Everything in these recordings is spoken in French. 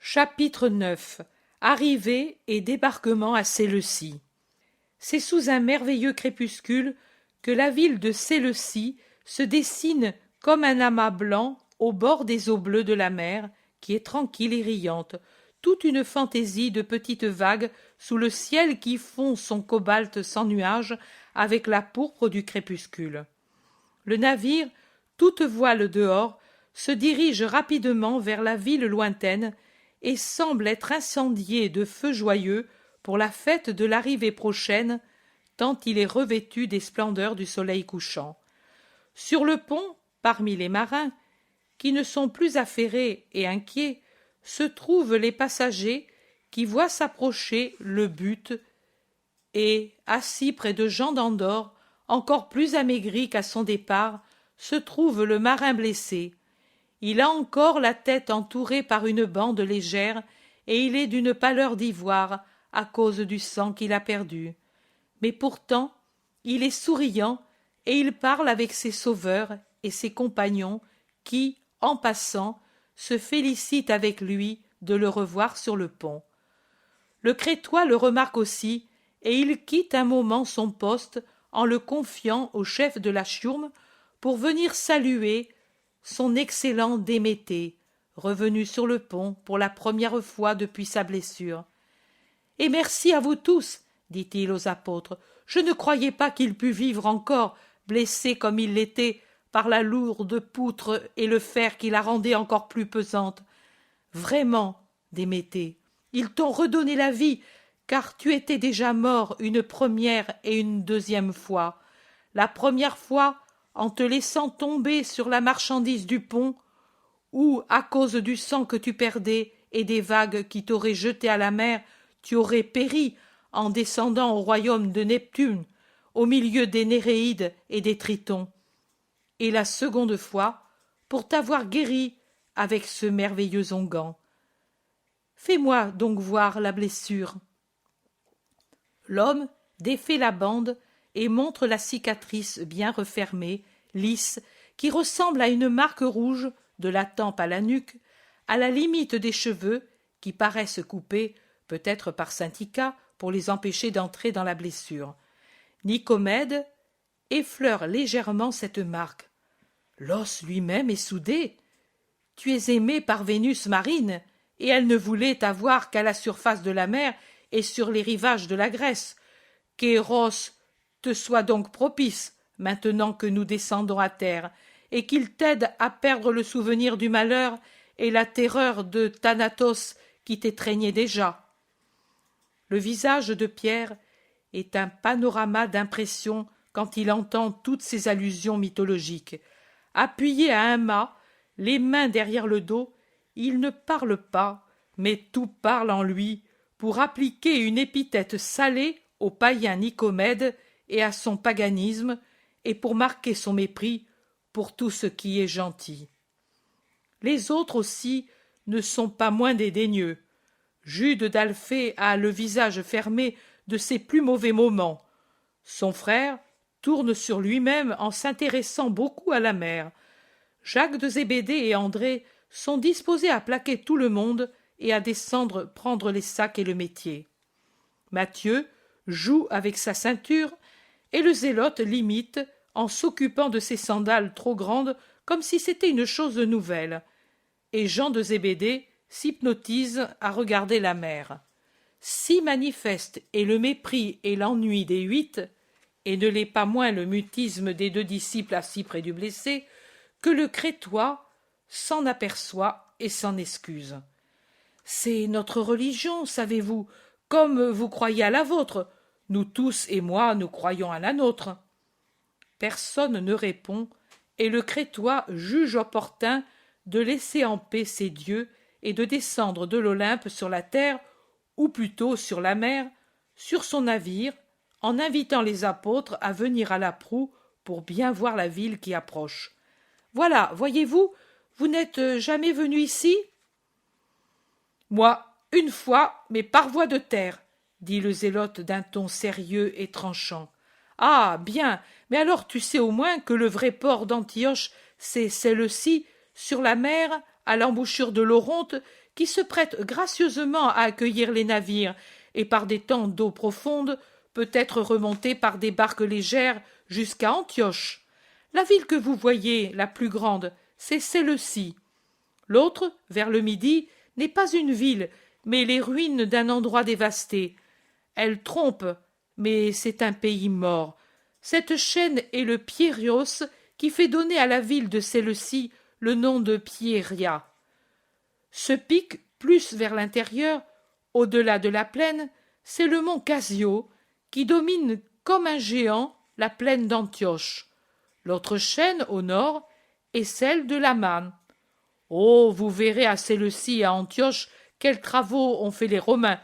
Chapitre 9. Arrivée et débarquement à Séleucie. C'est sous un merveilleux crépuscule que la ville de Séleucie se dessine comme un amas blanc au bord des eaux bleues de la mer, qui est tranquille et riante, toute une fantaisie de petites vagues sous le ciel qui fond son cobalt sans nuages avec la pourpre du crépuscule. Le navire, toute voile dehors, se dirige rapidement vers la ville lointaine et semble être incendié de feux joyeux pour la fête de l'arrivée prochaine, tant il est revêtu des splendeurs du soleil couchant. Sur le pont, parmi les marins, qui ne sont plus affairés et inquiets, se trouvent les passagers qui voient s'approcher le but et, assis près de Jean d'Andorre, encore plus amaigri qu'à son départ, se trouve le marin blessé. Il a encore la tête entourée par une bande légère et il est d'une pâleur d'ivoire à cause du sang qu'il a perdu. Mais pourtant, il est souriant et il parle avec ses sauveurs et ses compagnons qui, en passant, se félicitent avec lui de le revoir sur le pont. Le Crétois le remarque aussi et il quitte un moment son poste en le confiant au chef de la chiourme pour venir saluer son excellent Déméter, revenu sur le pont pour la première fois depuis sa blessure. « Et merci à vous tous, dit-il aux apôtres. Je ne croyais pas qu'il pût vivre encore, blessé comme il l'était par la lourde poutre et le fer qui la rendait encore plus pesante. Vraiment, Déméter, ils t'ont redonné la vie, car tu étais déjà mort une première et une deuxième fois. La première fois, en te laissant tomber sur la marchandise du pont, ou à cause du sang que tu perdais et des vagues qui t'auraient jeté à la mer, tu aurais péri en descendant au royaume de Neptune, au milieu des Néréides et des Tritons. Et la seconde fois, pour t'avoir guéri avec ce merveilleux onguent. Fais-moi donc voir la blessure. L'homme défait la bande et montre la cicatrice bien refermée, lisse, qui ressemble à une marque rouge de la tempe à la nuque, à la limite des cheveux, qui paraissent coupés, peut-être par syndicat, pour les empêcher d'entrer dans la blessure. Nicomède effleure légèrement cette marque. L'os lui-même est soudé. Tu es aimé par Vénus marine, et elle ne voulait t'avoir qu'à la surface de la mer et sur les rivages de la Grèce. Qu'Éros te soit donc propice, maintenant que nous descendons à terre, et qu'il t'aide à perdre le souvenir du malheur et la terreur de Thanatos qui t'étreignait déjà. Le visage de Pierre est un panorama d'impressions quand il entend toutes ces allusions mythologiques. Appuyé à un mât, les mains derrière le dos, il ne parle pas, mais tout parle en lui, pour appliquer une épithète salée au païen Nicomède et à son paganisme, et pour marquer son mépris pour tout ce qui est gentil. Les autres aussi ne sont pas moins dédaigneux. Jude d'Alphée a le visage fermé de ses plus mauvais moments. Son frère tourne sur lui-même en s'intéressant beaucoup à la mer. Jacques de Zébédée et André sont disposés à plaquer tout le monde et à descendre prendre les sacs et le métier. Matthieu joue avec sa ceinture et le zélote l'imite en s'occupant de ses sandales trop grandes comme si c'était une chose nouvelle. Et Jean de Zébédée s'hypnotise à regarder la mer. Si manifeste est le mépris et l'ennui des 8, et ne l'est pas moins le mutisme des 2 disciples assis près du blessé, que le Crétois s'en aperçoit et s'en excuse. C'est notre religion, savez-vous, comme vous croyez à la vôtre. Nous tous et moi, nous croyons à la nôtre. Personne ne répond, et le Crétois juge opportun de laisser en paix ses dieux et de descendre de l'Olympe sur la terre, ou plutôt sur la mer, sur son navire, en invitant les apôtres à venir à la proue pour bien voir la ville qui approche. Voilà, voyez-vous, vous n'êtes jamais venu ici? Moi, une fois, mais par voie de terre, dit le zélote d'un ton sérieux et tranchant. Ah, bien, mais alors tu sais au moins que le vrai port d'Antioche, c'est Séleucie, sur la mer, à l'embouchure de l'Oronte, qui se prête gracieusement à accueillir les navires, et par des temps d'eau profonde peut être remontée par des barques légères jusqu'à Antioche. La ville que vous voyez, la plus grande, c'est Séleucie. L'autre, vers le midi, n'est pas une ville, mais les ruines d'un endroit dévasté. Elle trompe, mais c'est un pays mort. Cette chaîne est le Piérios qui fait donner à la ville de Séleucie le nom de Pieria. Ce pic, plus vers l'intérieur, au-delà de la plaine, c'est le mont Casio, qui domine comme un géant la plaine d'Antioche. L'autre chaîne, au nord, est celle de l'Aman. Oh, vous verrez à Séleucie et à Antioche quels travaux ont fait les Romains.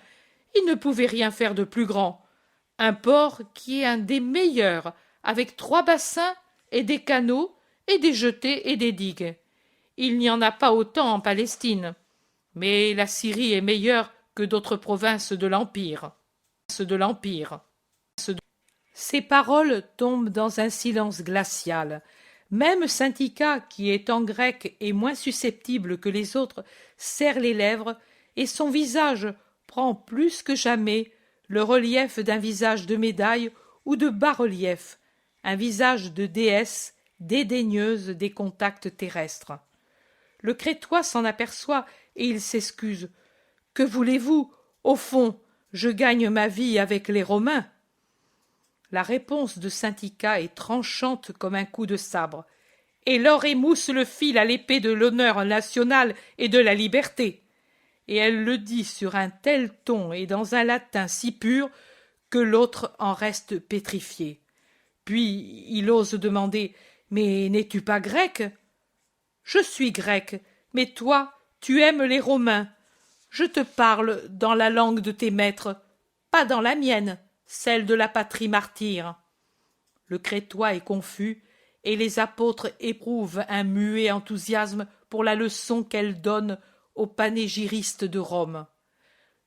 Ils ne pouvaient rien faire de plus grand. Un port qui est un des meilleurs, avec 3 bassins et des canaux et des jetées et des digues. Il n'y en a pas autant en Palestine. Mais la Syrie est meilleure que d'autres provinces de l'Empire. Ces paroles tombent dans un silence glacial. Même Syntycha, qui est en grec et moins susceptible que les autres, serre les lèvres, et son visage prend plus que jamais le relief d'un visage de médaille ou de bas-relief, un visage de déesse dédaigneuse des contacts terrestres. Le Crétois s'en aperçoit et il s'excuse. « Que voulez-vous? Au fond, je gagne ma vie avec les Romains. » La réponse de Syntycha est tranchante comme un coup de sabre. « Et l'or émousse le fil à l'épée de l'honneur national et de la liberté. » Et elle le dit sur un tel ton et dans un latin si pur que l'autre en reste pétrifié. Puis il ose demander « Mais n'es-tu pas grec ?»« Je suis grec, mais toi, tu aimes les Romains. Je te parle dans la langue de tes maîtres, pas dans la mienne, celle de la patrie martyre. » Le Crétois est confus, et les apôtres éprouvent un muet enthousiasme pour la leçon qu'elle donne aux panégyristes de Rome.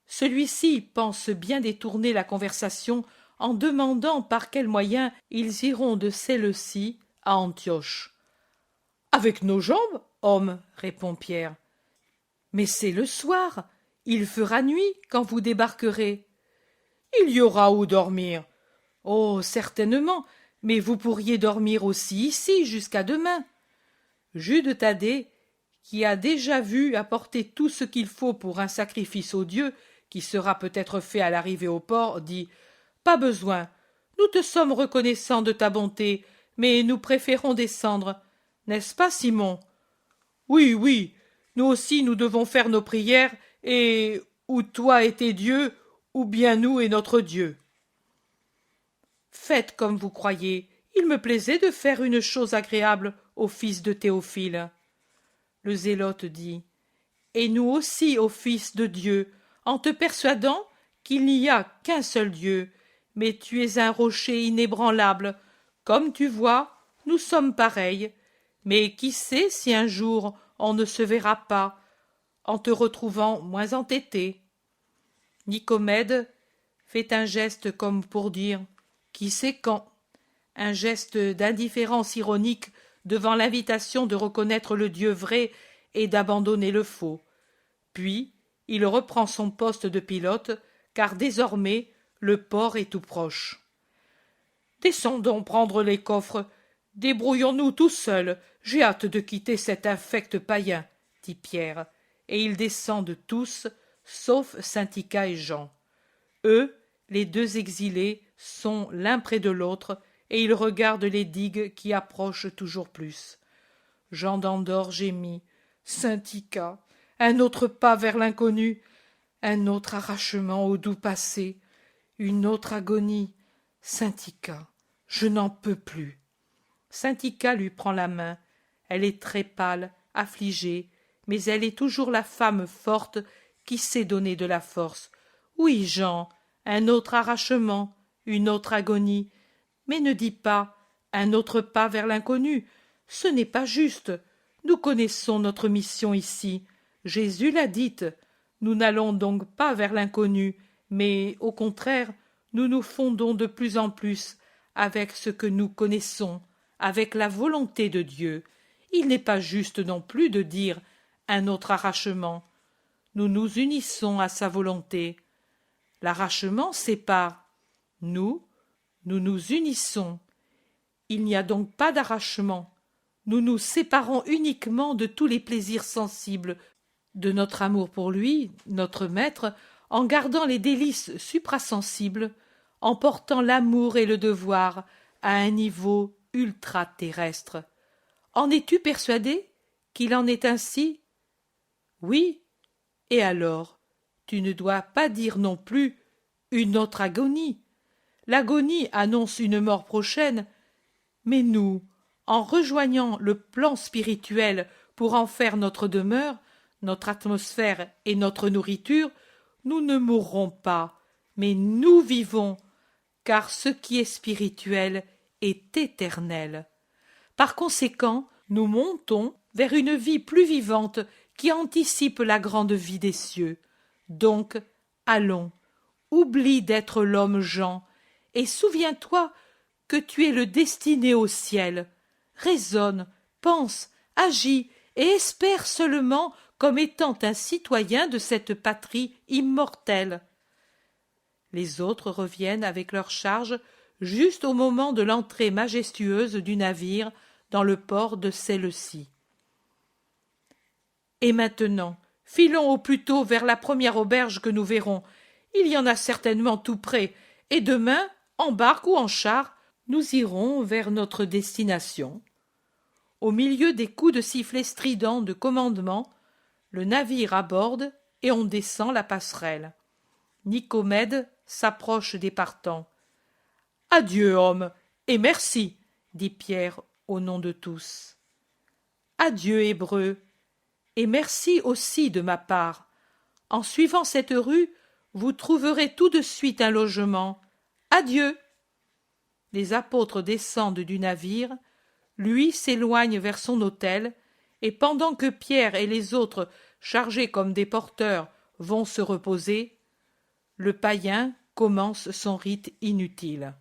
Celui-ci pense bien détourner la conversation en demandant par quels moyens ils iront de Séleucie à Antioche. « Avec nos jambes, homme, répond Pierre. « Mais c'est le soir, il fera nuit quand vous débarquerez. »« Il y aura où dormir. »« Oh, certainement, mais vous pourriez dormir aussi ici jusqu'à demain. » Jude Thaddée, qui a déjà vu apporter tout ce qu'il faut pour un sacrifice aux dieux, qui sera peut-être fait à l'arrivée au port, dit « Pas besoin, nous te sommes reconnaissants de ta bonté, mais nous préférons descendre. N'est-ce pas, Simon ? » « Oui, oui, nous aussi nous devons faire nos prières, et ou toi et tes dieux, ou bien nous et notre Dieu. » « Faites comme vous croyez, il me plaisait de faire une chose agréable au fils de Théophile. » Le zélote dit « Et nous aussi au Fils de Dieu, en te persuadant qu'il n'y a qu'un seul Dieu, mais tu es un rocher inébranlable. Comme tu vois, nous sommes pareils. Mais qui sait si un jour on ne se verra pas, en te retrouvant moins entêté. » Nicomède fait un geste comme pour dire « Qui sait quand ?» un geste d'indifférence ironique devant l'invitation de reconnaître le Dieu vrai et d'abandonner le faux. Puis il reprend son poste de pilote, car désormais le port est tout proche. « Descendons prendre les coffres. Débrouillons-nous tout seuls. J'ai hâte de quitter cet infect païen, » dit Pierre, et ils descendent tous, sauf Syntycha et Jean. Eux, les 2 exilés, sont l'un près de l'autre, et ils regardent les digues qui approchent toujours plus. Jean d'Andorre gémit. « Syntycha, un autre pas vers l'inconnu, un autre arrachement au doux passé, une autre agonie. Syntycha, je n'en peux plus. » Syntycha lui prend la main. Elle est très pâle, affligée, mais elle est toujours la femme forte qui sait donner de la force. « Oui, Jean, un autre arrachement, une autre agonie. Mais ne dis pas un autre pas vers l'inconnu. Ce n'est pas juste. Nous connaissons notre mission ici. Jésus l'a dite. Nous n'allons donc pas vers l'inconnu, mais au contraire, nous nous fondons de plus en plus avec ce que nous connaissons, avec la volonté de Dieu. Il n'est pas juste non plus de dire un autre arrachement. nous nous unissons à sa volonté. L'arrachement sépare. Nous nous unissons. Il n'y a donc pas d'arrachement. Nous nous séparons uniquement de tous les plaisirs sensibles de notre amour pour lui, notre maître, en gardant les délices suprasensibles, en portant l'amour et le devoir à un niveau ultra-terrestre. En es-tu persuadé qu'il en est ainsi? Oui. Et alors, tu ne dois pas dire non plus une autre agonie. L'agonie annonce une mort prochaine, mais nous, en rejoignant le plan spirituel pour en faire notre demeure, notre atmosphère et notre nourriture, nous ne mourrons pas, mais nous vivons, car ce qui est spirituel est éternel. Par conséquent, nous montons vers une vie plus vivante qui anticipe la grande vie des cieux. Donc, allons, oublie d'être l'homme Jean, et souviens-toi que tu es le destiné au ciel. Raisonne, pense, agis, et espère seulement comme étant un citoyen de cette patrie immortelle. Les autres reviennent avec leur charge juste au moment de l'entrée majestueuse du navire dans le port de celle-ci. Et maintenant, filons au plus tôt vers la première auberge que nous verrons. Il y en a certainement tout près, et demain, en barque ou en char, nous irons vers notre destination. Au milieu des coups de sifflet stridents de commandement, le navire aborde et on descend la passerelle. Nicomède s'approche des partants. « Adieu, homme, et merci, dit Pierre au nom de tous. « Adieu, Hébreu, et merci aussi de ma part. En suivant cette rue, vous trouverez tout de suite un logement. Adieu. » Les apôtres descendent du navire, lui s'éloigne vers son hôtel, et pendant que Pierre et les autres, chargés comme des porteurs, vont se reposer, le païen commence son rite inutile.